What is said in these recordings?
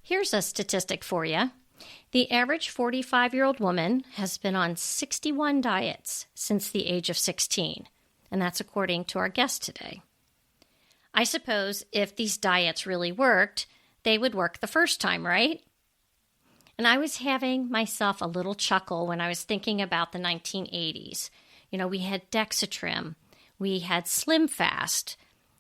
Here's a statistic for you. The average 45-year-old woman has been on 61 diets since the age of 16, and that's according to our guest today. I suppose if these diets really worked, they would work the first time, right? And I was having myself a little chuckle when I was thinking about the 1980s. You know, we had Dexatrim, we had Slim Fast,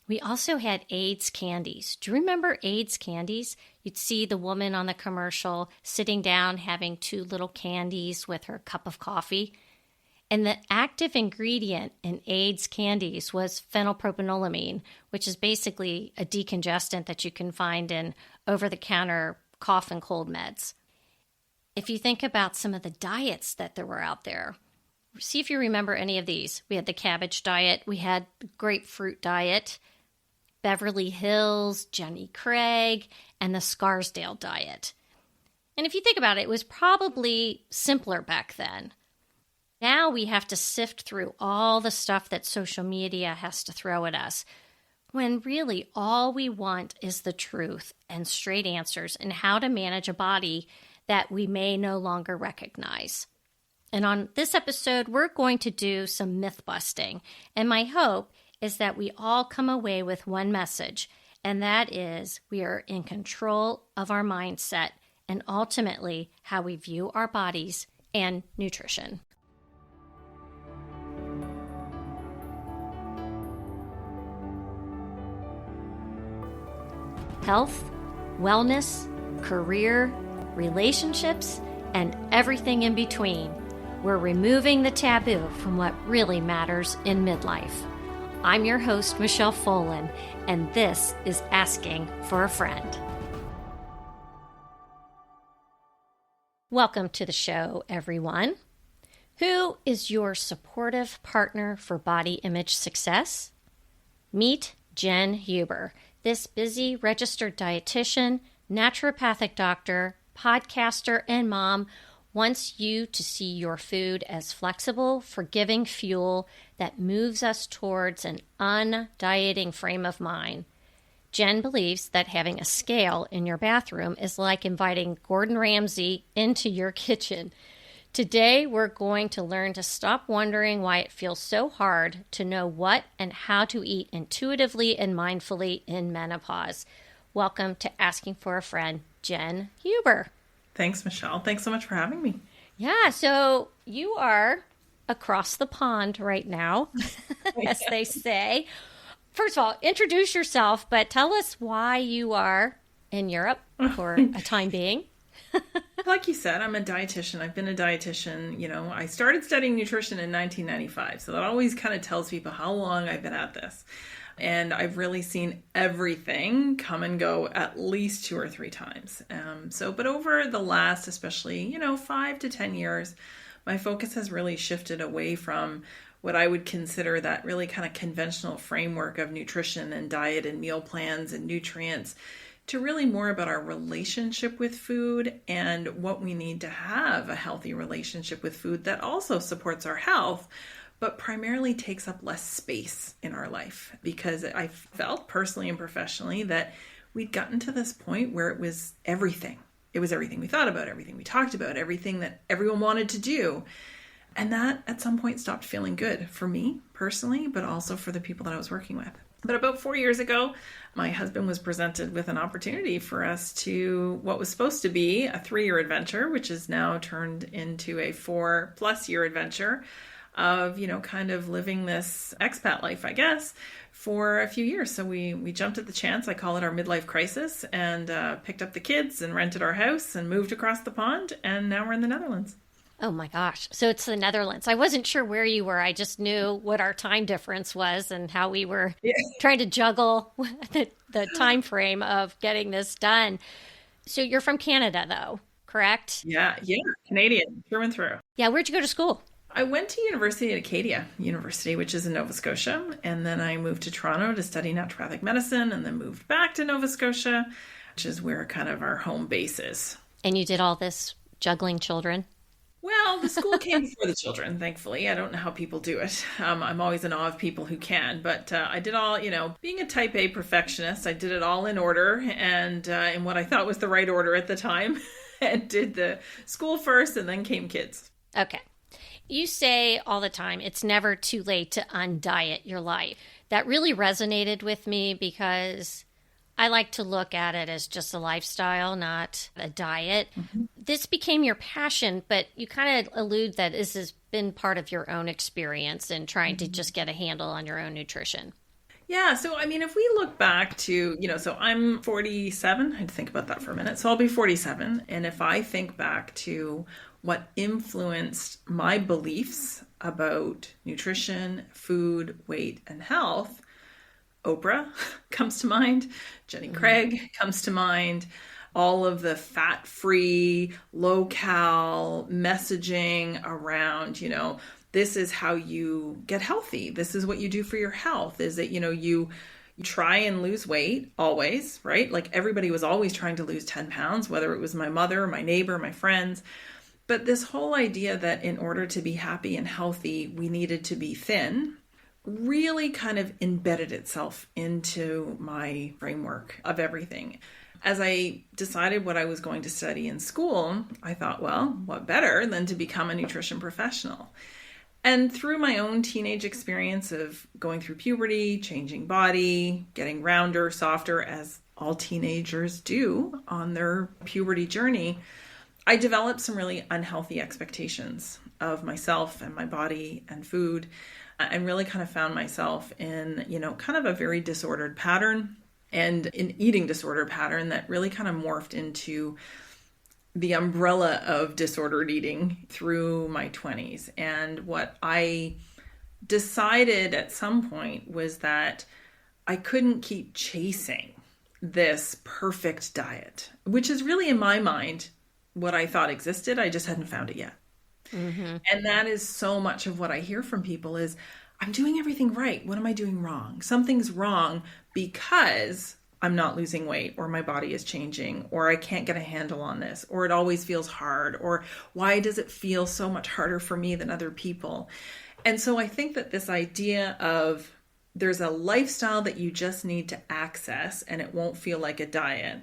we also had Ayds Candies. Do you remember Ayds Candies? You'd see the woman on the commercial sitting down having 2 little candies with her cup of coffee. And the active ingredient in Ayds Candies was phenylpropanolamine, which is basically a decongestant that you can find in over-the-counter cough and cold meds. If you think about some of the diets that there were out there, see if you remember any of these. We had the Cabbage Diet, we had the Grapefruit Diet, Beverly Hills, Jenny Craig, and the Scarsdale Diet. And if you think about it, it was probably simpler back then. Now we have to sift through all the stuff that social media has to throw at us, when really all we want is the truth and straight answers and how to manage a body that we may no longer recognize. And on this episode, we're going to do some myth busting. And my hope is that we all come away with one message, and that is we are in control of our mindset and ultimately how we view our bodies and nutrition. Health, wellness, career, relationships, and everything in between. We're removing the taboo from what really matters in midlife. I'm your host, Michelle Folan, and this is Asking for a Friend. Welcome to the show, everyone. Who is your supportive partner for body image success? Meet Jenn Huber, this busy registered dietitian, naturopathic doctor, podcaster, and mom wants you to see your food as flexible, forgiving fuel that moves us towards an undieting frame of mind. Jenn believes that having a scale in your bathroom is like inviting Gordon Ramsay into your kitchen. Today, we're going to learn to stop wondering why it feels so hard to know what and how to eat intuitively and mindfully in menopause. Welcome to Asking for a Friend, Jenn Huber. Thanks, Michelle. Thanks so much for having me. Yeah, so you are across the pond right now, as they say. First of all, introduce yourself, but tell us why you are in Europe for a time being. Like you said, I'm a dietitian. I've been a dietitian. You know, I started studying nutrition in 1995, so that always kind of tells people how long I've been at this. And I've really seen everything come and go at least 2 or 3 times. But over the last, especially, 5 to 10 years, my focus has really shifted away from what I would consider that really kind of conventional framework of nutrition and diet and meal plans and nutrients to really more about our relationship with food and what we need to have a healthy relationship with food that also supports our health, but primarily takes up less space in our life, because I felt personally and professionally that we'd gotten to this point where it was everything. It was everything we thought about, everything we talked about, everything that everyone wanted to do. And that at some point stopped feeling good for me personally, but also for the people that I was working with. But about 4 years ago, my husband was presented with an opportunity for us to what was supposed to be a 3-year adventure, which is now turned into a 4+ year adventure of, kind of living this expat life, I guess, for a few years. So we jumped at the chance. I call it our midlife crisis, and picked up the kids and rented our house and moved across the pond. And now we're in the Netherlands. Oh my gosh. So it's the Netherlands. I wasn't sure where you were. I just knew what our time difference was and how we were trying to juggle the time frame of getting this done. So you're from Canada, though, correct? Yeah. Canadian, through and through. Yeah. Where'd you go to school? I went to University at Acadia University, which is in Nova Scotia. And then I moved to Toronto to study naturopathic medicine, and then moved back to Nova Scotia, which is where kind of our home base is. And you did all this juggling children? Well, the school came before the children, thankfully. I don't know how people do it. I'm always in awe of people who can, but I did all, being a type A perfectionist, I did it all in order and in what I thought was the right order at the time, and did the school first and then came kids. Okay. You say all the time, it's never too late to undiet your life. That really resonated with me because I like to look at it as just a lifestyle, not a diet. Mm-hmm. This became your passion, but you kind of allude that this has been part of your own experience in trying to just get a handle on your own nutrition. Yeah. So, I mean, if we look back to, so I'm 47. I had to think about that for a minute. So I'll be 47. And if I think back to what influenced my beliefs about nutrition, food, weight, and health, Oprah comes to mind, Jenny Craig comes to mind, all of the fat-free, low-cal messaging around, this is how you get healthy. This is what you do for your health, is that, you try and lose weight always, right? Like everybody was always trying to lose 10 pounds, whether it was my mother, my neighbor, my friends. But this whole idea that in order to be happy and healthy, we needed to be thin really kind of embedded itself into my framework of everything. As I decided what I was going to study in school, I thought, well, what better than to become a nutrition professional? And through my own teenage experience of going through puberty, changing body, getting rounder, softer, as all teenagers do on their puberty journey, I developed some really unhealthy expectations of myself and my body and food, and really kind of found myself in, kind of a very disordered pattern and an eating disorder pattern that really kind of morphed into the umbrella of disordered eating through my 20s. And what I decided at some point was that I couldn't keep chasing this perfect diet, which is really in my mind what I thought existed. I just hadn't found it yet. Mm-hmm. And that is so much of what I hear from people is, I'm doing everything right. What am I doing wrong? Something's wrong because I'm not losing weight, or my body is changing, or I can't get a handle on this, or it always feels hard, or why does it feel so much harder for me than other people? And so I think that this idea of there's a lifestyle that you just need to access and it won't feel like a diet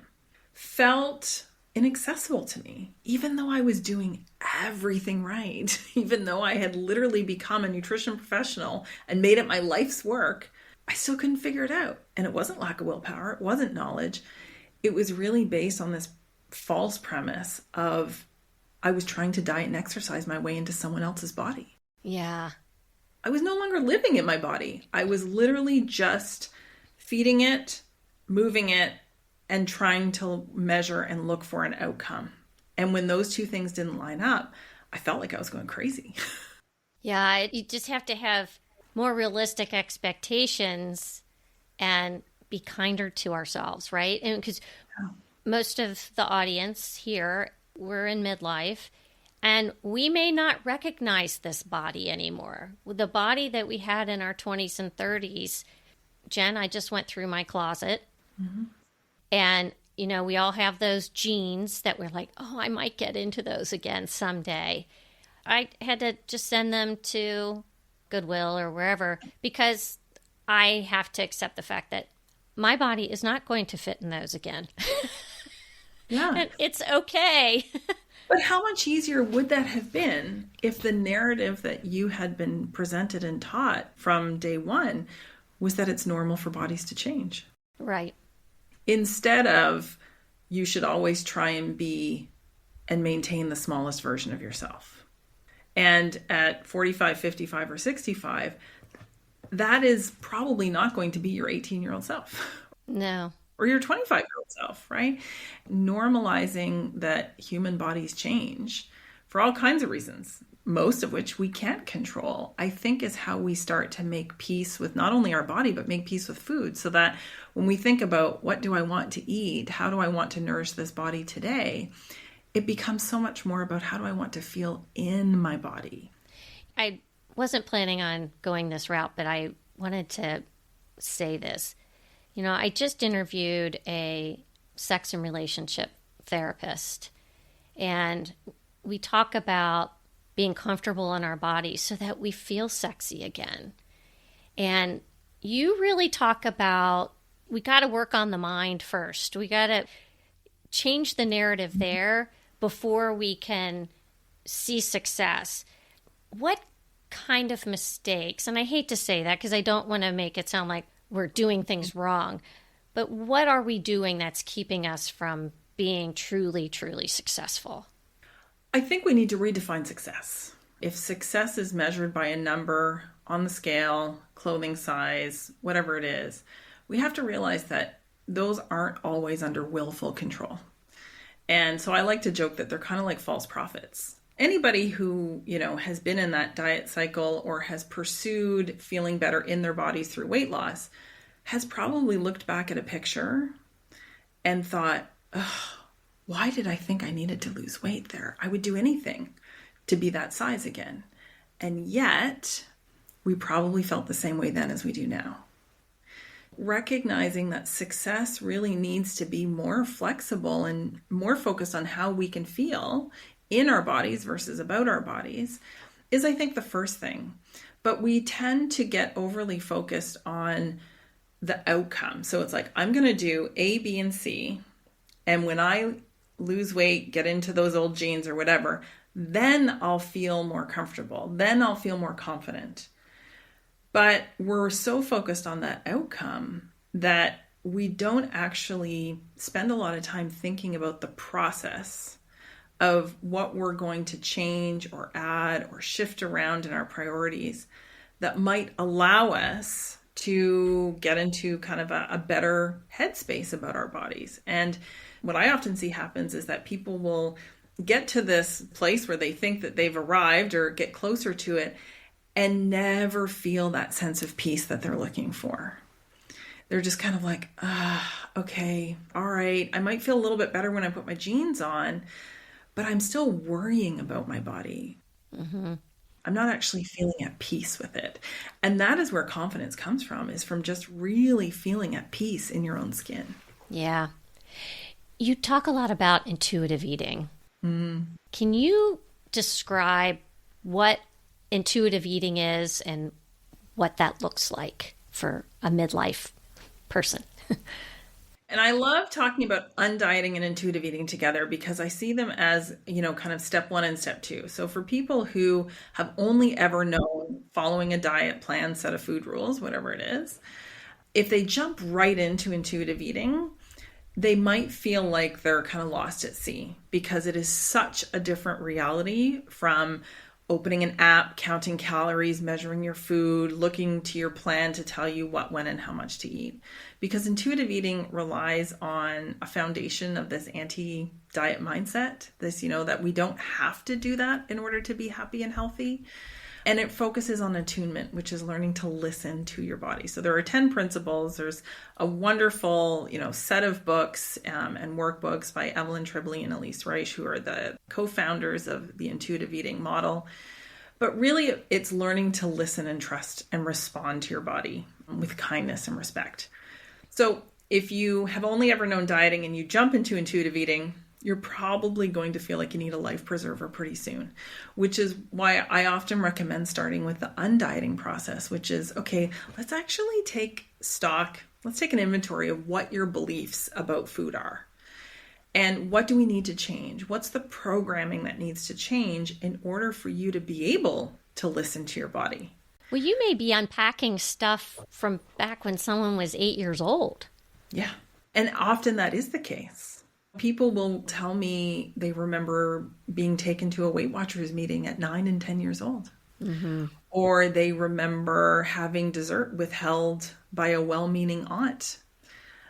felt inaccessible to me, even though I was doing everything right, even though I had literally become a nutrition professional and made it my life's work, I still couldn't figure it out. And it wasn't lack of willpower. It wasn't knowledge. It was really based on this false premise of I was trying to diet and exercise my way into someone else's body. Yeah. I was no longer living in my body. I was literally just feeding it, moving it, and trying to measure and look for an outcome. And when those two things didn't line up, I felt like I was going crazy. Yeah, you just have to have more realistic expectations and be kinder to ourselves, right? And because most of the audience here, we're in midlife, and we may not recognize this body anymore. The body that we had in our 20s and 30s, Jen, I just went through my closet. Mm-hmm. And, we all have those genes that we're like, oh, I might get into those again someday. I had to just send them to Goodwill or wherever because I have to accept the fact that my body is not going to fit in those again. Yeah. And it's okay. But how much easier would that have been if the narrative that you had been presented and taught from day one was that it's normal for bodies to change? Right. Instead of you should always try and be and maintain the smallest version of yourself. And at 45, 55, or 65, that is probably not going to be your 18-year-old self. No. Or your 25-year-old self, right? Normalizing that human bodies change for all kinds of reasons, most of which we can't control, I think is how we start to make peace with not only our body, but make peace with food, so that when we think about what do I want to eat, how do I want to nourish this body today, it becomes so much more about how do I want to feel in my body. I wasn't planning on going this route, but I wanted to say this. I just interviewed a sex and relationship therapist, and we talk about being comfortable in our bodies so that we feel sexy again. And you really talk about we got to work on the mind first. We got to change the narrative there before we can see success. What kind of mistakes, and I hate to say that because I don't want to make it sound like we're doing things wrong, but what are we doing that's keeping us from being truly, truly successful? I think we need to redefine success. If success is measured by a number on the scale, clothing size, whatever it is, we have to realize that those aren't always under willful control. And so I like to joke that they're kind of like false prophets. Anybody who, has been in that diet cycle or has pursued feeling better in their bodies through weight loss has probably looked back at a picture and thought, why did I think I needed to lose weight there? I would do anything to be that size again. And yet, we probably felt the same way then as we do now. Recognizing that success really needs to be more flexible and more focused on how we can feel in our bodies versus about our bodies is, I think, the first thing. But we tend to get overly focused on the outcome. So it's like, I'm going to do A, B, and C. And when I lose weight, get into those old jeans or whatever, then I'll feel more comfortable. Then I'll feel more confident. But we're so focused on that outcome that we don't actually spend a lot of time thinking about the process of what we're going to change or add or shift around in our priorities that might allow us to get into kind of a better headspace about our bodies. And what I often see happens is that people will get to this place where they think that they've arrived or get closer to it and never feel that sense of peace that they're looking for. They're just kind of like, okay, all right. I might feel a little bit better when I put my jeans on, but I'm still worrying about my body. Mm-hmm. I'm not actually feeling at peace with it. And that is where confidence comes from, is from just really feeling at peace in your own skin. Yeah. You talk a lot about intuitive eating. Mm. Can you describe what intuitive eating is and what that looks like for a midlife person? And I love talking about undieting and intuitive eating together because I see them as, kind of step one and step two. So for people who have only ever known following a diet plan, set of food rules, whatever it is, if they jump right into intuitive eating, they might feel like they're kind of lost at sea because it is such a different reality from opening an app, counting calories, measuring your food, looking to your plan to tell you what, when, and how much to eat. Because intuitive eating relies on a foundation of this anti-diet mindset, this, that we don't have to do that in order to be happy and healthy. And it focuses on attunement, which is learning to listen to your body. So there are 10 principles. There's a wonderful, set of books and workbooks by Evelyn Tribole and Elise Reich, who are the co-founders of the intuitive eating model. But really, it's learning to listen and trust and respond to your body with kindness and respect. So if you have only ever known dieting and you jump into intuitive eating, you're probably going to feel like you need a life preserver pretty soon, which is why I often recommend starting with the undieting process, which is, okay, let's actually take stock. Let's take an inventory of what your beliefs about food are. And what do we need to change? What's the programming that needs to change in order for you to be able to listen to your body? Well, you may be unpacking stuff from back when someone was 8 years old. Yeah. And often that is the case. People will tell me they remember being taken to a Weight Watchers meeting at 9 and 10 years old. Mm-hmm. Or they remember having dessert withheld by a well-meaning aunt.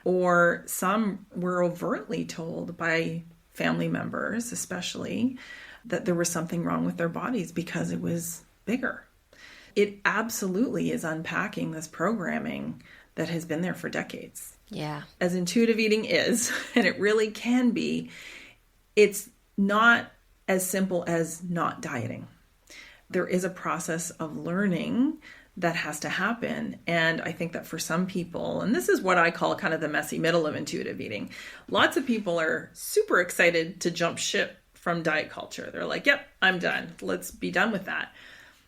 Or some were overtly told by family members, especially, that there was something wrong with their bodies because it was bigger. It absolutely is unpacking this programming that has been there for decades. Yeah. As intuitive eating is, and it really can be, it's not as simple as not dieting. There is a process of learning that has to happen. And I think that for some people, and this is what I call kind of the messy middle of intuitive eating, lots of people are super excited to jump ship from diet culture. They're like, yep, I'm done. Let's be done with that.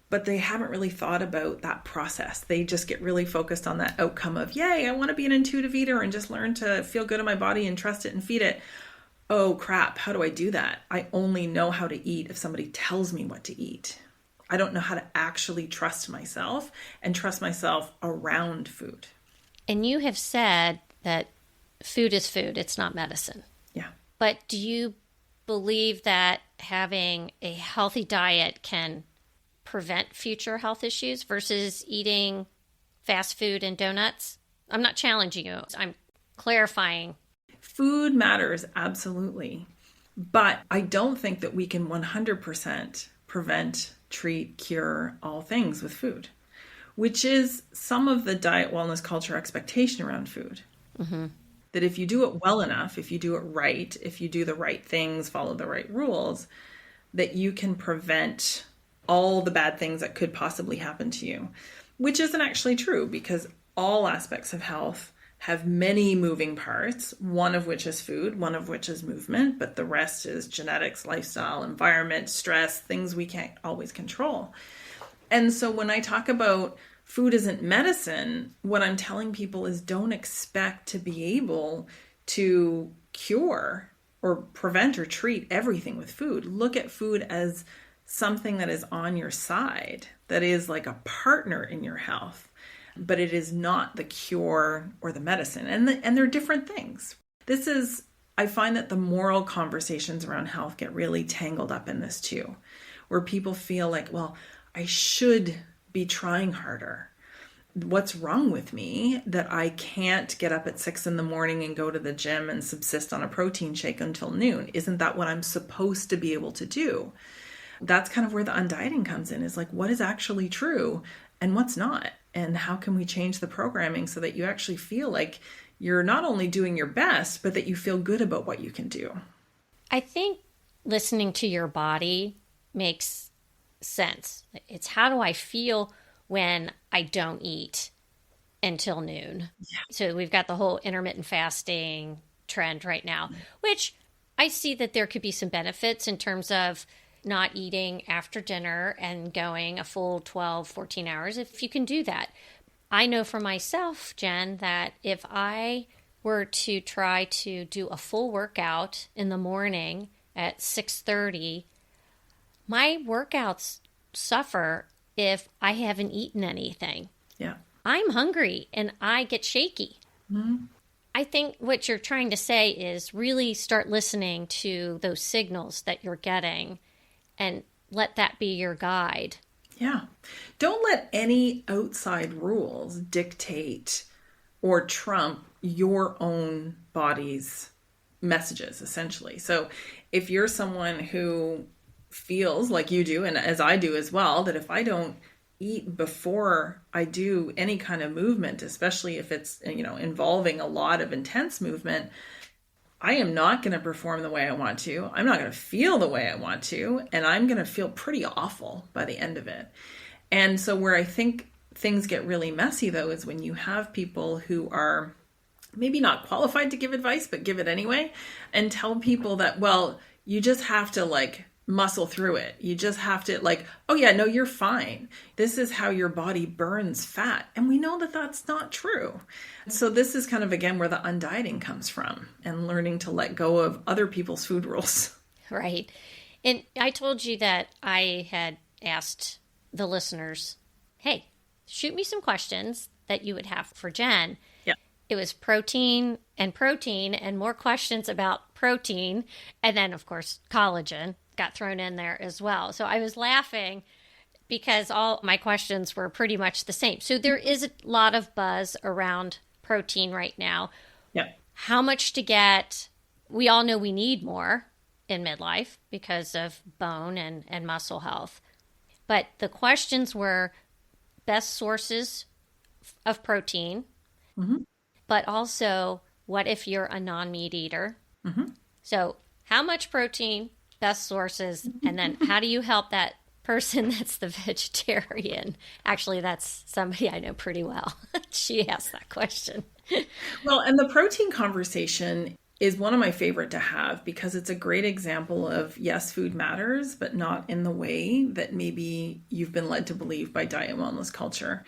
But they haven't really thought about that process. They just get really focused on that outcome of, yay, I want to be an intuitive eater and just learn to feel good in my body and trust it and feed it. Oh crap, how do I do that? I only know how to eat if somebody tells me what to eat. I don't know how to actually trust myself and trust myself around food. And you have said that food is food, it's not medicine. Yeah. But do you believe that having a healthy diet can prevent future health issues versus eating fast food and donuts? I'm not challenging you. I'm clarifying. Food matters, absolutely. But I don't think that we can 100% prevent, treat, cure all things with food, which is some of the diet wellness culture expectation around food. Mm-hmm. That if you do it well enough, if you do it right, if you do the right things, follow the right rules, that you can prevent all the bad things that could possibly happen to you, which isn't actually true because all aspects of health have many moving parts, one of which is food, one of which is movement, but the rest is genetics, lifestyle, environment, stress, things we can't always control. And so when I talk about food isn't medicine, what I'm telling people is don't expect to be able to cure or prevent or treat everything with food. Look at food as something that is on your side, that is like a partner in your health, but it is not the cure or the medicine. And they're different things. I find that the moral conversations around health get really tangled up in this too, where people feel like, well, I should be trying harder. What's wrong with me that I can't get up at 6 a.m. and go to the gym and subsist on a protein shake until noon? Isn't that what I'm supposed to be able to do? That's kind of where the undieting comes in, is like, what is actually true and what's not? And how can we change the programming so that you actually feel like you're not only doing your best, but that you feel good about what you can do? I think listening to your body makes sense. It's how do I feel when I don't eat until noon? Yeah. So we've got the whole intermittent fasting trend right now, which I see that there could be some benefits in terms of not eating after dinner and going a full 12, 14 hours, if you can do that. I know for myself, Jen, that if I were to try to do a full workout in the morning at 6:30, my workouts suffer if I haven't eaten anything. Yeah. I'm hungry and I get shaky. Mm-hmm. I think what you're trying to say is really start listening to those signals that you're getting and let that be your guide. Yeah. Don't let any outside rules dictate or trump your own body's messages, essentially. So if you're someone who feels like you do, and as I do as well, that if I don't eat before I do any kind of movement, especially if it's, involving a lot of intense movement, I am not going to perform the way I want to. I'm not going to feel the way I want to. And I'm going to feel pretty awful by the end of it. And so where I think things get really messy, though, is when you have people who are maybe not qualified to give advice, but give it anyway, and tell people that, well, you just have to muscle through it. You just have to oh yeah, no, you're fine. This is how your body burns fat. And we know that that's not true. So this is kind of, again, where the undieting comes from, and learning to let go of other people's food rules. Right. And I told you that I had asked the listeners, hey, shoot me some questions that you would have for Jen. Yeah. It was protein and more questions about protein. And then, of course, collagen got thrown in there as well. So I was laughing because all my questions were pretty much the same. So there is a lot of buzz around protein right now. Yeah. How much to get? We all know we need more in midlife because of bone and muscle health. But the questions were best sources of protein, mm-hmm. but also what if you're a non-meat eater? Mm-hmm. So how much protein, best sources, and then how do you help that person that's the vegetarian? Actually, that's somebody I know pretty well. She asked that question. Well, and the protein conversation is one of my favorite to have because it's a great example of, yes, food matters, but not in the way that maybe you've been led to believe by diet and wellness culture.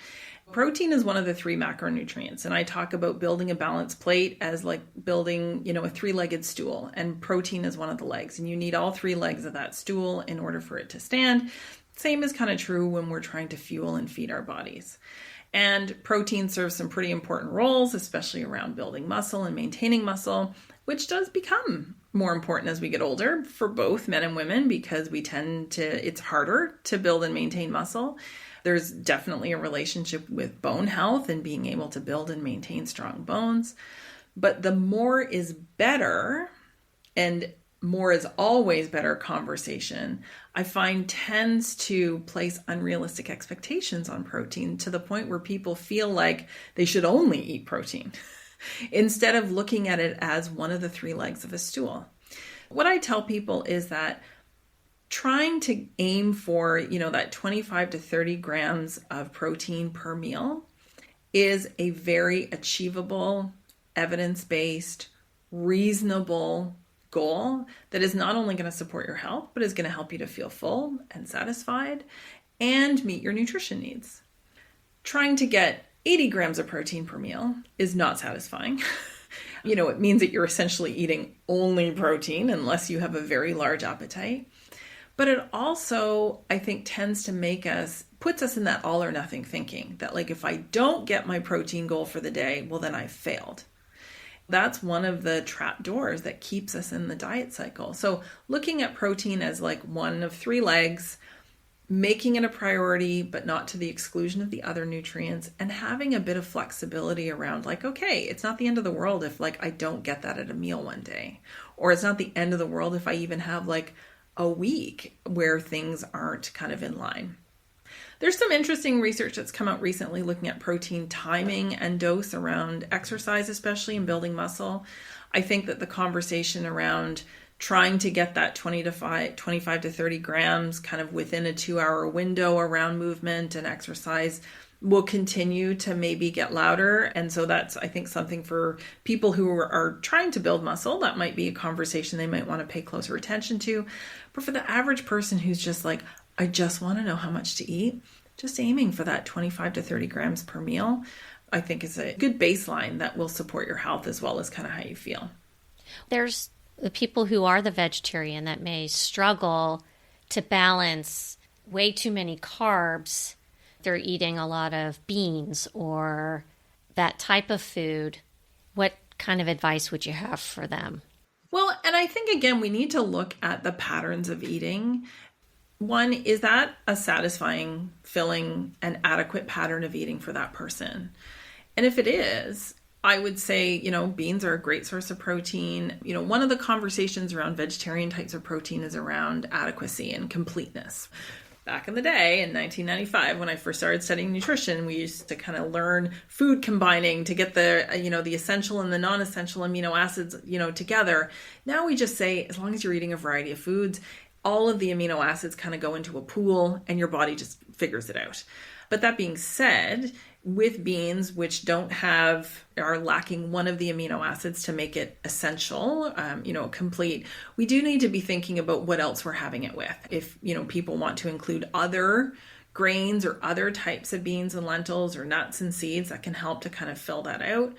Protein is one of the 3 macronutrients, and I talk about building a balanced plate as like building, a 3-legged stool, and protein is one of the legs, and you need all 3 legs of that stool in order for it to stand. Same is kind of true when we're trying to fuel and feed our bodies. And protein serves some pretty important roles, especially around building muscle and maintaining muscle, which does become more important as we get older for both men and women because it's harder to build and maintain muscle. There's definitely a relationship with bone health and being able to build and maintain strong bones. But the more is better, and more is always better conversation, I find tends to place unrealistic expectations on protein to the point where people feel like they should only eat protein instead of looking at it as one of the 3 legs of a stool. What I tell people is that trying to aim for, that 25 to 30 grams of protein per meal is a very achievable, evidence-based, reasonable goal that is not only going to support your health, but is going to help you to feel full and satisfied and meet your nutrition needs. Trying to get 80 grams of protein per meal is not satisfying. It means that you're essentially eating only protein unless you have a very large appetite. But it also, I think, tends to puts us in that all or nothing thinking that like, if I don't get my protein goal for the day, well, then I failed. That's one of the trap doors that keeps us in the diet cycle. So looking at protein as like one of 3 legs, making it a priority, but not to the exclusion of the other nutrients, and having a bit of flexibility around like, okay, it's not the end of the world if like I don't get that at a meal one day, or it's not the end of the world if I even have like a week where things aren't kind of in line. There's some interesting research that's come out recently looking at protein timing and dose around exercise, especially in building muscle. I think that the conversation around trying to get that 25 to 30 grams kind of within a 2-hour window around movement and exercise will continue to maybe get louder. And so that's, I think, something for people who are trying to build muscle. That might be a conversation they might want to pay closer attention to. But for the average person who's just like, I just want to know how much to eat, just aiming for that 25 to 30 grams per meal, I think is a good baseline that will support your health as well as kind of how you feel. There's the people who are the vegetarian that may struggle to balance way too many carbs. They're eating a lot of beans or that type of food. What kind of advice would you have for them? Well, and I think, again, we need to look at the patterns of eating. One, is that a satisfying, filling, and adequate pattern of eating for that person? And if it is, I would say, beans are a great source of protein. One of the conversations around vegetarian types of protein is around adequacy and completeness. Back in the day, in 1995, when I first started studying nutrition, we used to kind of learn food combining to get the essential and the non-essential amino acids, together. Now we just say, as long as you're eating a variety of foods, all of the amino acids kind of go into a pool and your body just figures it out. But that being said, with beans, which are lacking one of the amino acids to make it essential, complete, we do need to be thinking about what else we're having it with. If, people want to include other grains or other types of beans and lentils or nuts and seeds, that can help to kind of fill that out.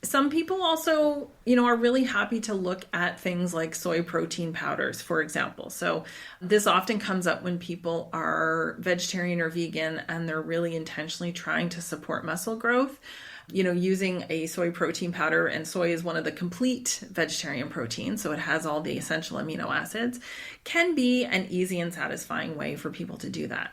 Some people also, are really happy to look at things like soy protein powders, for example. So this often comes up when people are vegetarian or vegan and they're really intentionally trying to support muscle growth. Using a soy protein powder, and soy is one of the complete vegetarian proteins, so it has all the essential amino acids, can be an easy and satisfying way for people to do that.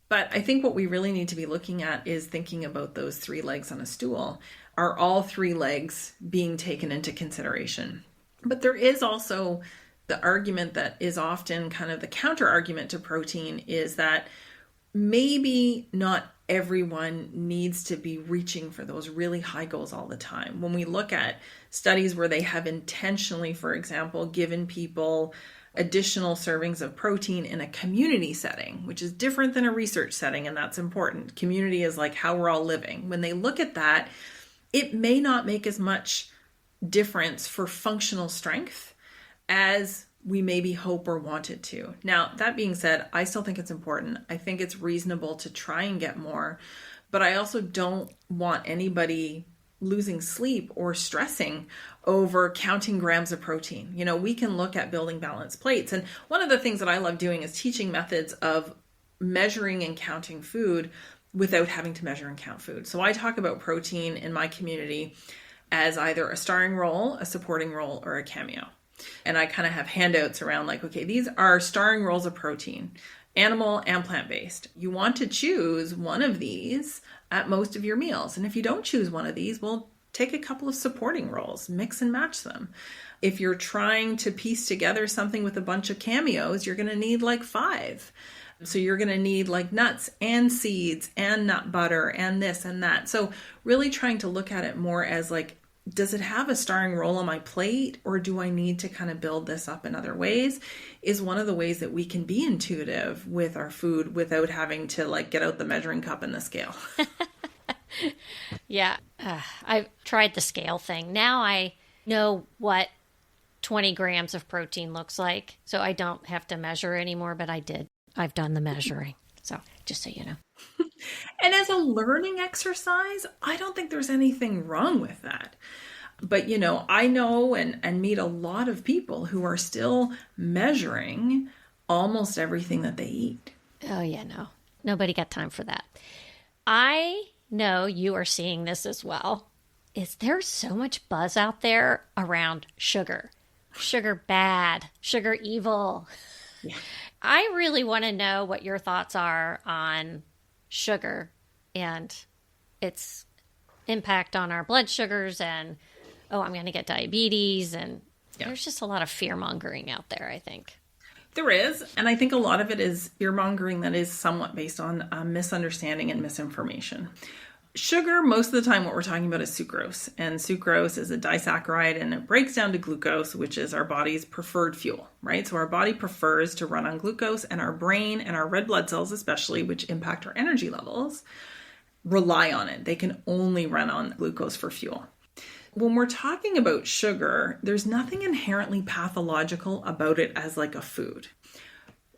But I think what we really need to be looking at is thinking about those 3 legs on a stool. Are all 3 legs being taken into consideration? But there is also the argument that is often kind of the counter argument to protein is that maybe not everyone needs to be reaching for those really high goals all the time. When we look at studies where they have intentionally, for example, given people additional servings of protein in a community setting, which is different than a research setting, and that's important. Community is like how we're all living. When they look at that, it may not make as much difference for functional strength as we maybe hope or want it to. Now, that being said, I still think it's important. I think it's reasonable to try and get more, but I also don't want anybody losing sleep or stressing over counting grams of protein. You know, we can look at building balanced plates. And one of the things that I love doing is teaching methods of measuring and counting food without having to measure and count food. So I talk about protein in my community as either a starring role, a supporting role, or a cameo. And I kind of have handouts around like, okay, these are starring roles of protein, animal and plant-based. You want to choose one of these at most of your meals. And if you don't choose one of these, well, take a couple of supporting roles, mix and match them. If you're trying to piece together something with a bunch of cameos, you're going to need like 5. So you're going to need like nuts and seeds and nut butter and this and that. So really trying to look at it more as like, does it have a starring role on my plate, or do I need to kind of build this up in other ways, is one of the ways that we can be intuitive with our food without having to like get out the measuring cup and the scale. Yeah, I've tried the scale thing. Now I know what 20 grams of protein looks like, so I don't have to measure anymore, but I did. I've done the measuring. So just so you know. And as a learning exercise, I don't think there's anything wrong with that. But, you know, I know and meet a lot of people who are still measuring almost everything that they eat. Oh, yeah, no. Nobody got time for that. I know you are seeing this as well. Is there so much buzz out there around sugar? Sugar bad, sugar evil. Yeah. I really want to know what your thoughts are on sugar and its impact on our blood sugars and, oh, I'm going to get diabetes. And there's just a lot of fear mongering out there, I think. There is. And I think a lot of it is fear mongering that is somewhat based on misunderstanding and misinformation. Sugar, most of the time what we're talking about is sucrose. And sucrose is a disaccharide and it breaks down to glucose, which is our body's preferred fuel, right? So our body prefers to run on glucose, and our brain and our red blood cells especially, which impact our energy levels, rely on it. They can only run on glucose for fuel. When we're talking about sugar, there's nothing inherently pathological about it as like a food.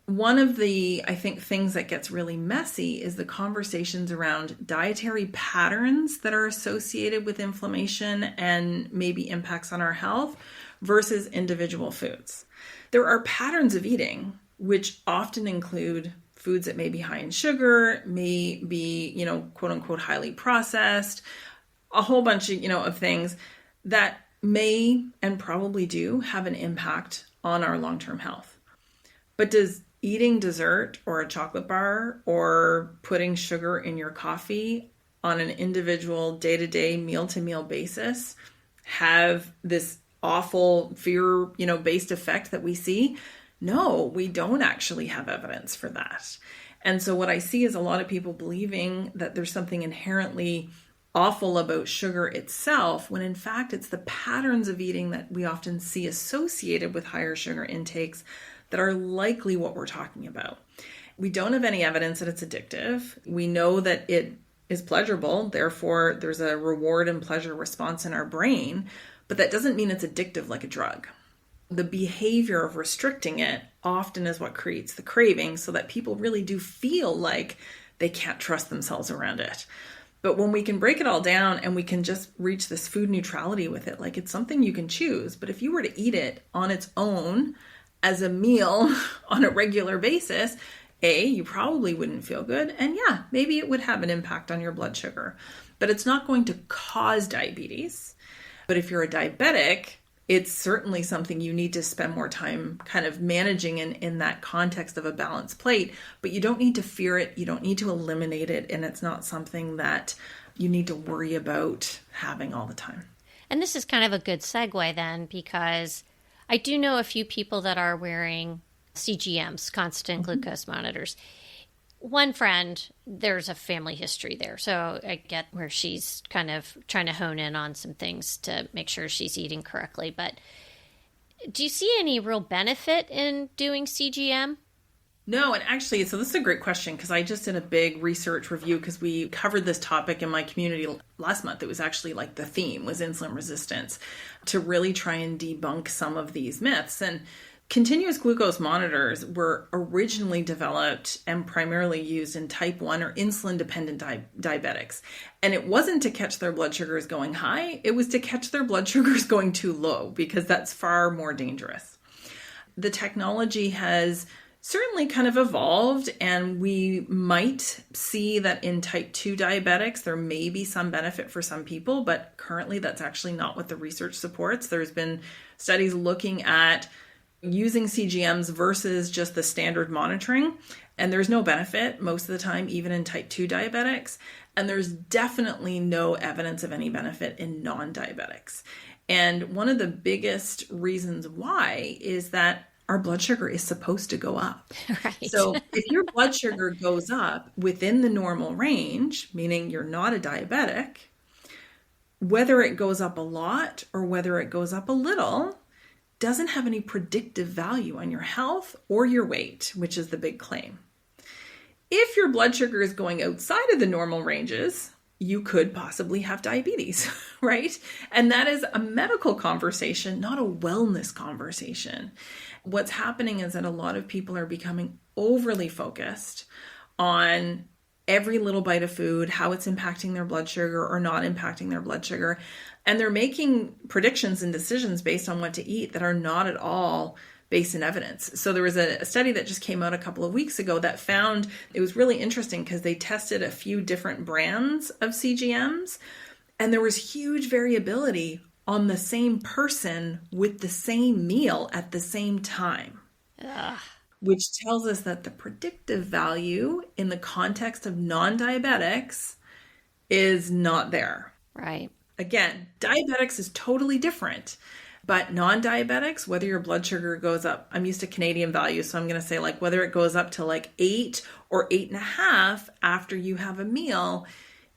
One of the, I think, things that gets really messy is the conversations around dietary patterns that are associated with inflammation and maybe impacts on our health versus individual foods. There are patterns of eating, which often include foods that may be high in sugar, may be, you know, quote unquote, highly processed, a whole bunch of, you know, of things that may and probably do have an impact on our long-term health. But does eating dessert or a chocolate bar or putting sugar in your coffee on an individual day-to-day, meal-to-meal basis have this awful fear, you know, based effect that we see? No, we don't actually have evidence for that. And so what I see is a lot of people believing that there's something inherently awful about sugar itself, when in fact it's the patterns of eating that we often see associated with higher sugar intakes that are likely what we're talking about. We don't have any evidence that it's addictive. We know that it is pleasurable, therefore there's a reward and pleasure response in our brain, but that doesn't mean it's addictive like a drug. The behavior of restricting it often is what creates the craving, so that people really do feel like they can't trust themselves around it. But when we can break it all down and we can just reach this food neutrality with it, like it's something you can choose, but if you were to eat it on its own as a meal on a regular basis, you probably wouldn't feel good. And yeah, maybe it would have an impact on your blood sugar, but it's not going to cause diabetes. But if you're a diabetic, it's certainly something you need to spend more time kind of managing in that context of a balanced plate, but you don't need to fear it. You don't need to eliminate it. And it's not something that you need to worry about having all the time. And this is kind of a good segue then, because I do know a few people that are wearing CGMs, constant glucose monitors. One friend, there's a family history there. So I get where she's kind of trying to hone in on some things to make sure she's eating correctly. But do you see any real benefit in doing CGM? No, and actually, so this is a great question because I just did a big research review because we covered this topic in my community last month. It was actually like the theme was insulin resistance to really try and debunk some of these myths. And continuous glucose monitors were originally developed and primarily used in type 1 or insulin-dependent diabetics. And it wasn't to catch their blood sugars going high, it was to catch their blood sugars going too low because that's far more dangerous. The technology has certainly kind of evolved, and we might see that in type 2 diabetics, there may be some benefit for some people, but currently that's actually not what the research supports. There's been studies looking at using CGMs versus just the standard monitoring, and there's no benefit most of the time, even in type 2 diabetics. And there's definitely no evidence of any benefit in non-diabetics. And one of the biggest reasons why is that our blood sugar is supposed to go up. Right. So if your blood sugar goes up within the normal range, meaning you're not a diabetic, whether it goes up a lot or whether it goes up a little doesn't have any predictive value on your health or your weight, which is the big claim. If your blood sugar is going outside of the normal ranges, you could possibly have diabetes, right? And that is a medical conversation, not a wellness conversation. What's happening is that a lot of people are becoming overly focused on every little bite of food, how it's impacting their blood sugar or not impacting their blood sugar. And they're making predictions and decisions based on what to eat that are not at all based in evidence. So there was a study that just came out a couple of weeks ago that found, it was really interesting because they tested a few different brands of CGMs, and there was huge variability on the same person with the same meal at the same time. Ugh. Which tells us that the predictive value in the context of non-diabetics is not there. Right. Again, diabetics is totally different. But non-diabetics, whether your blood sugar goes up, I'm used to Canadian values, so I'm going to say like whether it goes up to like 8 or 8.5 after you have a meal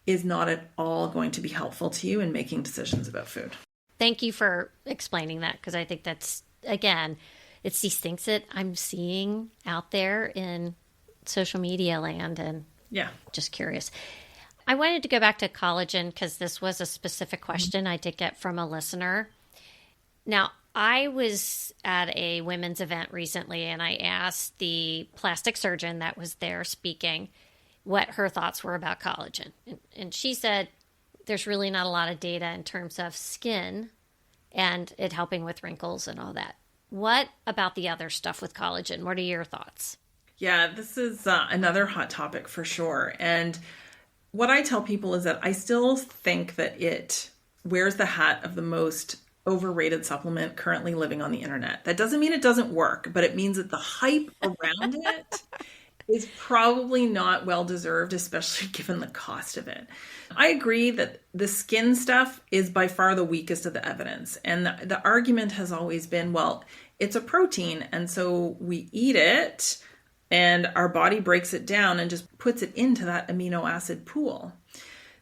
is not at all going to be helpful to you in making decisions about food. Thank you for explaining that, because I think that's, again, it's these things that I'm seeing out there in social media land, and yeah, just curious. I wanted to go back to collagen because this was a specific question I did get from a listener. Now, I was at a women's event recently, and I asked the plastic surgeon that was there speaking what her thoughts were about collagen. And she said there's really not a lot of data in terms of skin and it helping with wrinkles and all that. What about the other stuff with collagen? What are your thoughts? Yeah, this is another hot topic for sure. And what I tell people is that I still think that it wears the hat of the most overrated supplement currently living on the internet. That doesn't mean it doesn't work, but it means that the hype around it is probably not well deserved, especially given the cost of it. I agree that the skin stuff is by far the weakest of the evidence. And the argument has always been, well, it's a protein, and so we eat it and our body breaks it down and just puts it into that amino acid pool.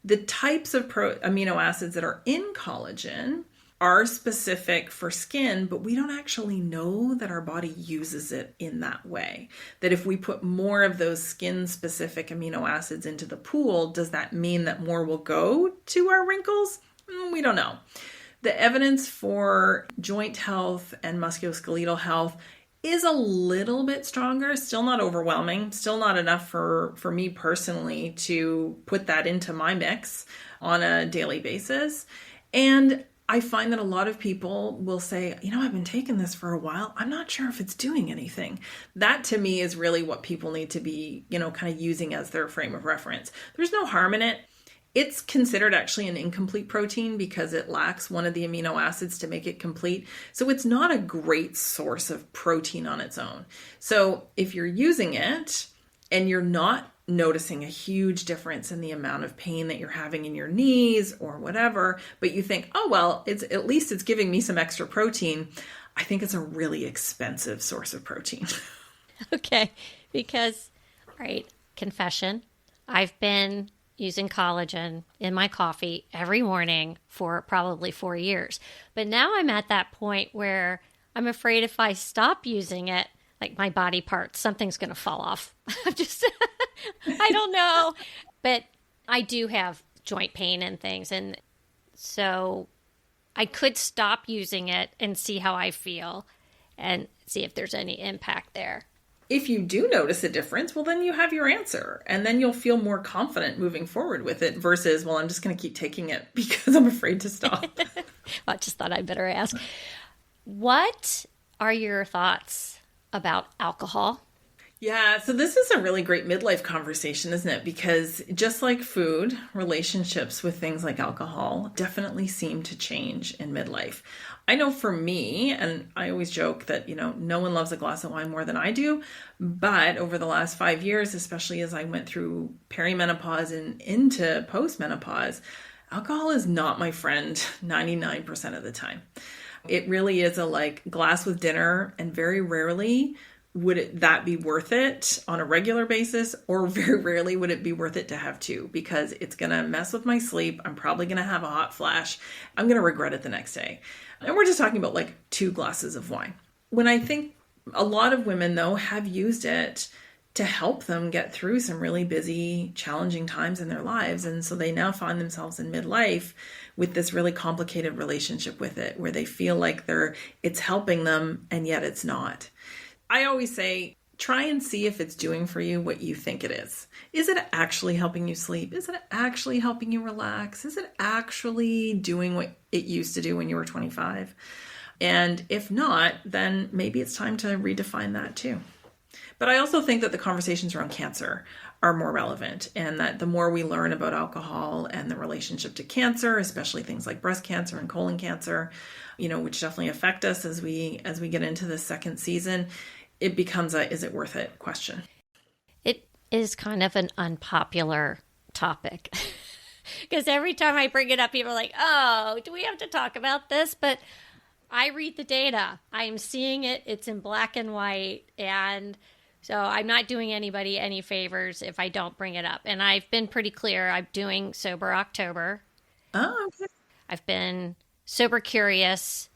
The types of amino acids that are in collagen are specific for skin, but we don't actually know that our body uses it in that way. That if we put more of those skin-specific amino acids into the pool, does that mean that more will go to our wrinkles? We don't know. The evidence for joint health and musculoskeletal health is a little bit stronger, still not overwhelming, still not enough for me personally to put that into my mix on a daily basis. And I find that a lot of people will say, I've been taking this for a while. I'm not sure if it's doing anything. That to me is really what people need to be, kind of using as their frame of reference. There's no harm in it. It's considered actually an incomplete protein because it lacks one of the amino acids to make it complete. So it's not a great source of protein on its own. So if you're using it and you're not noticing a huge difference in the amount of pain that you're having in your knees or whatever, but you think, oh, well, at least it's giving me some extra protein, I think it's a really expensive source of protein. Okay, because, right, confession, I've been using collagen in my coffee every morning for probably 4 years. But now I'm at that point where I'm afraid if I stop using it, like my body parts, something's going to fall off. I'm just, I don't know. But I do have joint pain and things. And so I could stop using it and see how I feel and see if there's any impact there. If you do notice a difference, well, then you have your answer. And then you'll feel more confident moving forward with it versus, well, I'm just going to keep taking it because I'm afraid to stop. I just thought I'd better ask. What are your thoughts about alcohol? Yeah, so this is a really great midlife conversation, isn't it? Because just like food, relationships with things like alcohol definitely seem to change in midlife. I know for me, and I always joke that, no one loves a glass of wine more than I do. But over the last 5 years, especially as I went through perimenopause and into postmenopause, alcohol is not my friend 99% of the time. It really is a glass with dinner, and very rarely would that be worth it on a regular basis, or very rarely would it be worth it to have two, because it's going to mess with my sleep. I'm probably going to have a hot flash. I'm going to regret it the next day. And we're just talking about 2 glasses of wine. When I think a lot of women, though, have used it to help them get through some really busy, challenging times in their lives. And so they now find themselves in midlife with this really complicated relationship with it, where they feel like it's helping them, and yet it's not. I always say, try and see if it's doing for you what you think it is. Is it actually helping you sleep? Is it actually helping you relax? Is it actually doing what it used to do when you were 25? And if not, then maybe it's time to redefine that too. But I also think that the conversations around cancer are more relevant, and that the more we learn about alcohol and the relationship to cancer, especially things like breast cancer and colon cancer, which definitely affect us as we get into the second season, it becomes a, is it worth it question. It is kind of an unpopular topic because every time I bring it up, people are like, oh, do we have to talk about this? But I read the data. I'm seeing it. It's in black and white. And so I'm not doing anybody any favors if I don't bring it up. And I've been pretty clear. I'm doing Sober October. Oh, okay. I've been sober curious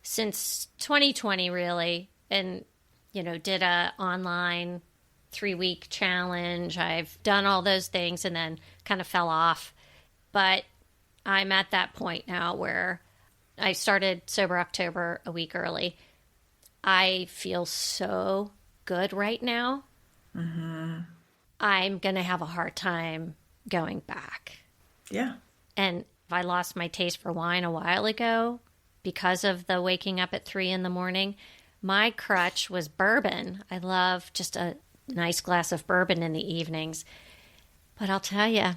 since 2020, really. And, did a online 3-week challenge. I've done all those things and then kind of fell off. But I'm at that point now where I started Sober October a week early. I feel so good right now. Mm-hmm. I'm going to have a hard time going back. Yeah. And I lost my taste for wine a while ago because of the waking up at 3 a.m. My crutch was bourbon. I love just a nice glass of bourbon in the evenings. But I'll tell you,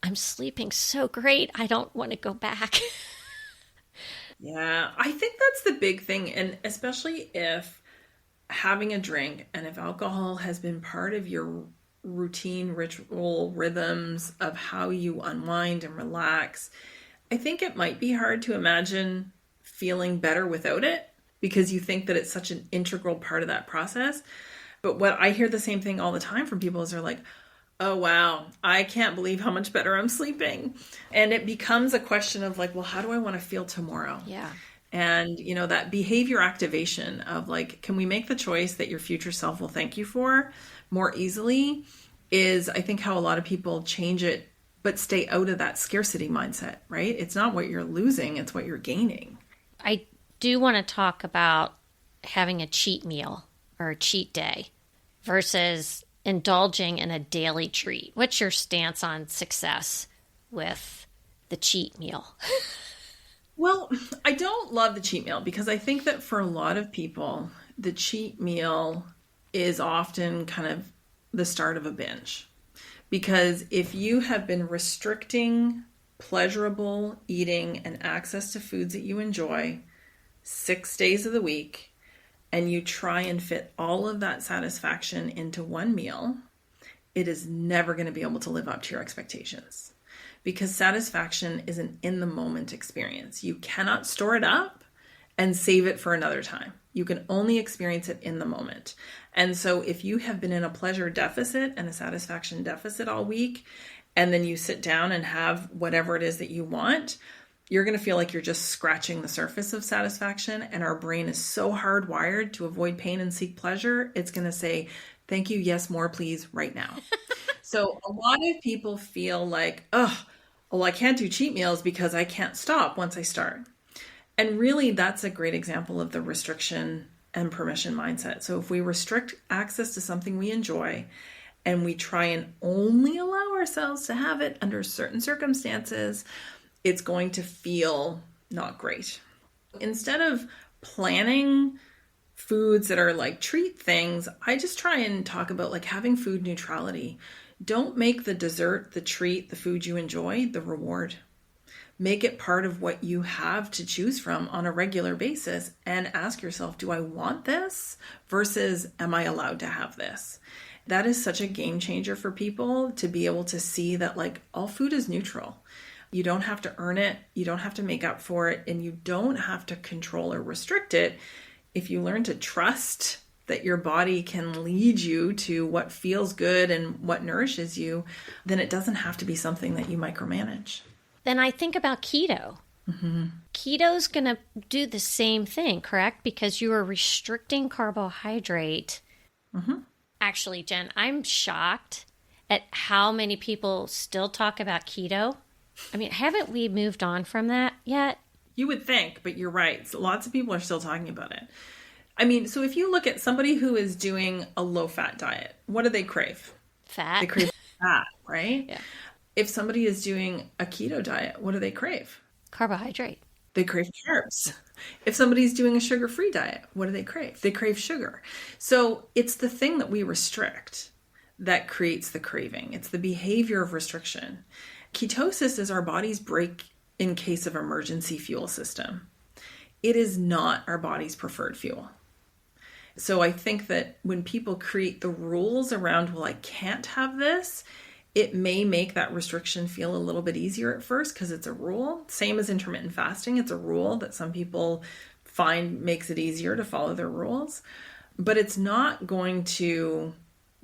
I'm sleeping so great. I don't want to go back. Yeah, I think that's the big thing. And especially if having a drink and if alcohol has been part of your routine, ritual, rhythms of how you unwind and relax, I think it might be hard to imagine feeling better without it, because you think that it's such an integral part of that process. But what I hear the same thing all the time from people is they're like, oh, wow, I can't believe how much better I'm sleeping. And it becomes a question of well, how do I want to feel tomorrow? Yeah. And, that behavior activation of can we make the choice that your future self will thank you for more easily is, I think, how a lot of people change it, but stay out of that scarcity mindset, right? It's not what you're losing, it's what you're gaining. I do want to talk about having a cheat meal or a cheat day versus indulging in a daily treat. What's your stance on success with the cheat meal? Well, I don't love the cheat meal because I think that for a lot of people, the cheat meal is often kind of the start of a binge. Because if you have been restricting pleasurable eating and access to foods that you enjoy 6 days of the week, and you try and fit all of that satisfaction into one meal, it is never going to be able to live up to your expectations. Because satisfaction is an in-the-moment experience. You cannot store it up and save it for another time. You can only experience it in the moment. And so if you have been in a pleasure deficit and a satisfaction deficit all week, and then you sit down and have whatever it is that you want, you're going to feel like you're just scratching the surface of satisfaction. And our brain is so hardwired to avoid pain and seek pleasure. It's going to say, thank you, yes, more, please, right now. So a lot of people feel like, oh, well, I can't do cheat meals because I can't stop once I start. And really, that's a great example of the restriction and permission mindset. So if we restrict access to something we enjoy and we try and only allow ourselves to have it under certain circumstances, it's going to feel not great. Instead of planning foods that are like treat things, I just try and talk about like having food neutrality. Don't make the dessert, the treat, the food you enjoy, the reward. Make it part of what you have to choose from on a regular basis and ask yourself, do I want this versus am I allowed to have this? That is such a game changer for people to be able to see that like all food is neutral. You don't have to earn it. You don't have to make up for it. And you don't have to control or restrict it. If you learn to trust that your body can lead you to what feels good and what nourishes you, then it doesn't have to be something that you micromanage. Then I think about keto. Mm-hmm. Keto's going to do the same thing, correct? Because you are restricting carbohydrate. Mm-hmm. Actually, Jen, I'm shocked at how many people still talk about keto. I mean, haven't we moved on from that yet? You would think, but you're right. So lots of people are still talking about it. I mean, so if you look at somebody who is doing a low-fat diet, what do they crave? Fat. They crave fat, right? Yeah. If somebody is doing a keto diet, what do they crave? Carbohydrate. They crave carbs. If somebody's doing a sugar-free diet, what do they crave? They crave sugar. So it's the thing that we restrict that creates the craving. It's the behavior of restriction. Ketosis is our body's break in case of emergency fuel system. It is not our body's preferred fuel. So I think that when people create the rules around, well, I can't have this, it may make that restriction feel a little bit easier at first because it's a rule. Same as intermittent fasting. It's a rule that some people find makes it easier to follow their rules. But it's not going to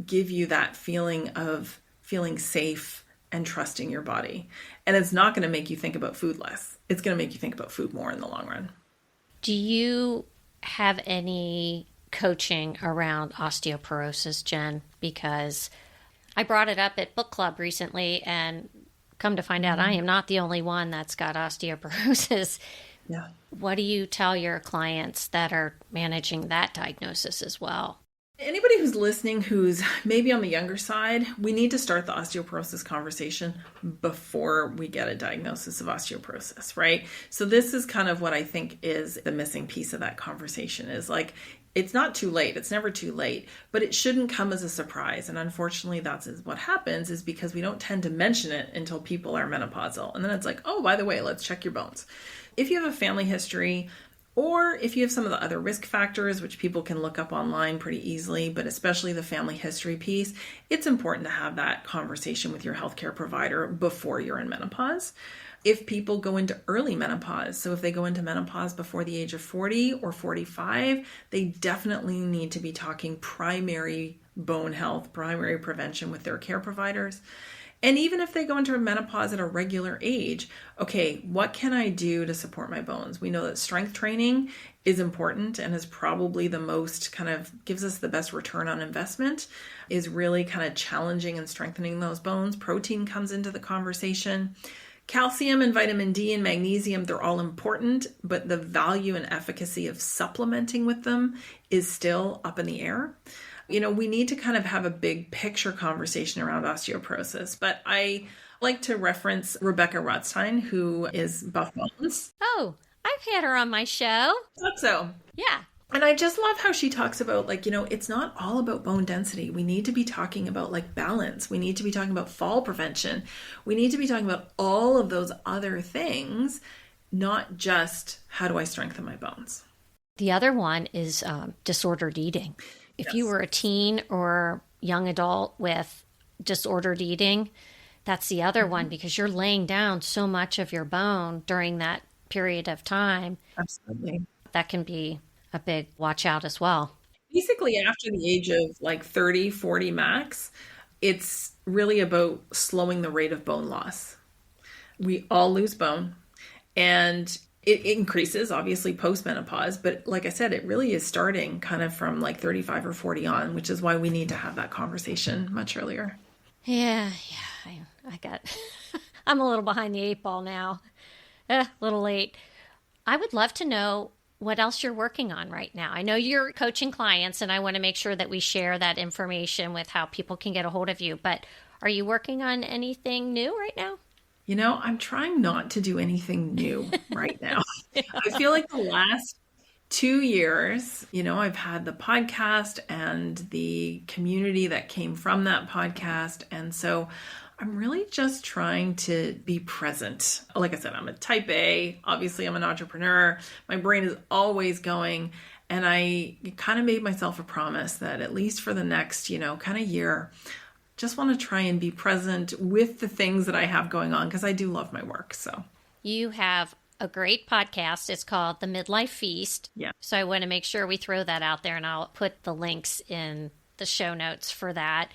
give you that feeling of feeling safe and trusting your body. And it's not going to make you think about food less. It's going to make you think about food more in the long run. Do you have any coaching around osteoporosis, Jen? Because I brought it up at book club recently and come to find out I am not the only one that's got osteoporosis. Yeah. What do you tell your clients that are managing that diagnosis as well? Anybody who's listening who's maybe on the younger side, we need to start the osteoporosis conversation before we get a diagnosis of osteoporosis, right? So this is kind of what I think is the missing piece of that conversation is like, it's not too late. It's never too late, but it shouldn't come as a surprise. And unfortunately, that's what happens is because we don't tend to mention it until people are menopausal. And then it's like, oh, by the way, let's check your bones. If you have a family history, or if you have some of the other risk factors, which people can look up online pretty easily, but especially the family history piece, it's important to have that conversation with your healthcare provider before you're in menopause. If people go into early menopause, so if they go into menopause before the age of 40 or 45, they definitely need to be talking primary bone health, primary prevention with their care providers. And even if they go into menopause at a regular age, okay, what can I do to support my bones? We know that strength training is important and is probably the most kind of gives us the best return on investment, is really kind of challenging and strengthening those bones. Protein comes into the conversation. Calcium and vitamin D and magnesium, they're all important, but the value and efficacy of supplementing with them is still up in the air. You know, we need to kind of have a big picture conversation around osteoporosis, but I like to reference Rebecca Rothstein, who is Buff Bones. Oh, I've had her on my show. Thought so. Yeah. And I just love how she talks about, like, you know, it's not all about bone density. We need to be talking about like balance. We need to be talking about fall prevention. We need to be talking about all of those other things, not just how do I strengthen my bones. The other one is disordered eating. If you were a teen or young adult with disordered eating, that's the other one because you're laying down so much of your bone during that period of time. Absolutely. That can be a big watch out as well. Basically, after the age of like 30, 40 max, it's really about slowing the rate of bone loss. We all lose bone. And it increases obviously post-menopause, but like I said, it really is starting kind of from like 35 or 40 on, which is why we need to have that conversation much earlier. Yeah, I got, I'm a little behind the eight ball now. A little late. I would love to know what else you're working on right now. I know you're coaching clients, and I want to make sure that we share that information with how people can get a hold of you. But are you working on anything new right now? I'm trying not to do anything new right now. I feel like the last 2 years, I've had the podcast and the community that came from that podcast. And so I'm really just trying to be present. Like I said, I'm a type A. Obviously, I'm an entrepreneur. My brain is always going. And I kind of made myself a promise that at least for the next, kind of year, just want to try and be present with the things that I have going on because I do love my work. So you have a great podcast. It's called the Midlife Feast. Yeah. So I want to make sure we throw that out there, and I'll put the links in the show notes for that.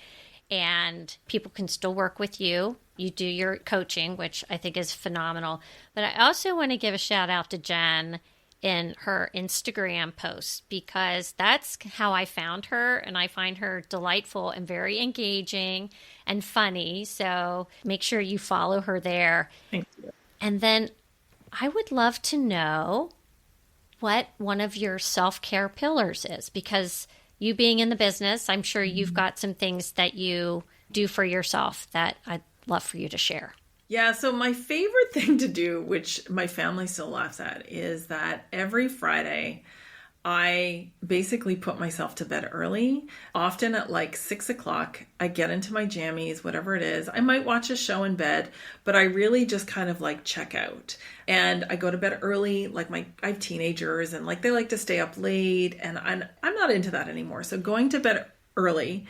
And people can still work with you. You do your coaching, which I think is phenomenal. But I also want to give a shout out to Jenn in her Instagram posts, because that's how I found her. And I find her delightful and very engaging and funny. So make sure you follow her there. Thank you. And then I would love to know what one of your self-care pillars is, because you being in the business, I'm sure you've got some things that you do for yourself that I'd love for you to share. Yeah, so my favorite thing to do, which my family still laughs at, is that every Friday I basically put myself to bed early, often at like 6 o'clock. I get into my jammies, whatever it is. I might watch a show in bed, but I really just kind of like check out. And I go to bed early, like I have teenagers and like they like to stay up late, and I'm not into that anymore. So going to bed early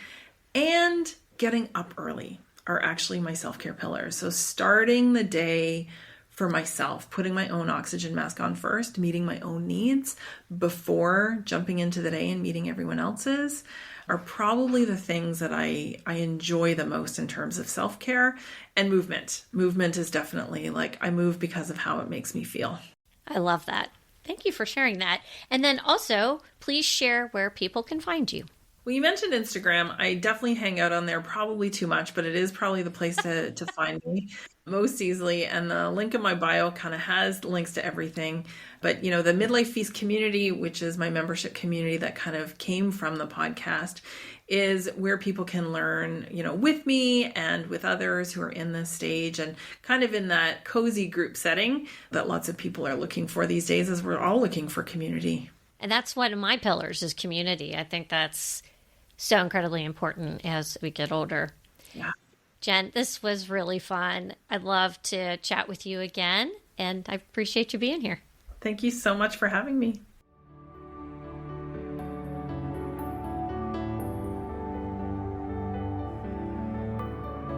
and getting up early are actually my self-care pillars. So starting the day for myself, putting my own oxygen mask on first, meeting my own needs before jumping into the day and meeting everyone else's, are probably the things that I enjoy the most in terms of self-care. And movement. Movement is definitely like I move because of how it makes me feel. I love that. Thank you for sharing that. And then also, please share where people can find you. Well, you mentioned Instagram. I definitely hang out on there probably too much, but it is probably the place to find me most easily. And the link in my bio kind of has links to everything. But, the Midlife Feast community, which is my membership community that kind of came from the podcast, is where people can learn, with me and with others who are in this stage, and kind of in that cozy group setting that lots of people are looking for these days, as we're all looking for community. And that's one of my pillars, is community. I think that's so incredibly important as we get older. Yeah. Jenn, this was really fun. I'd love to chat with you again, and I appreciate you being here. Thank you so much for having me.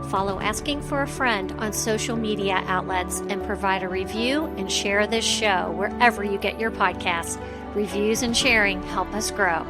Follow Asking for a Friend on social media outlets and provide a review and share this show wherever you get your podcasts. Reviews and sharing help us grow.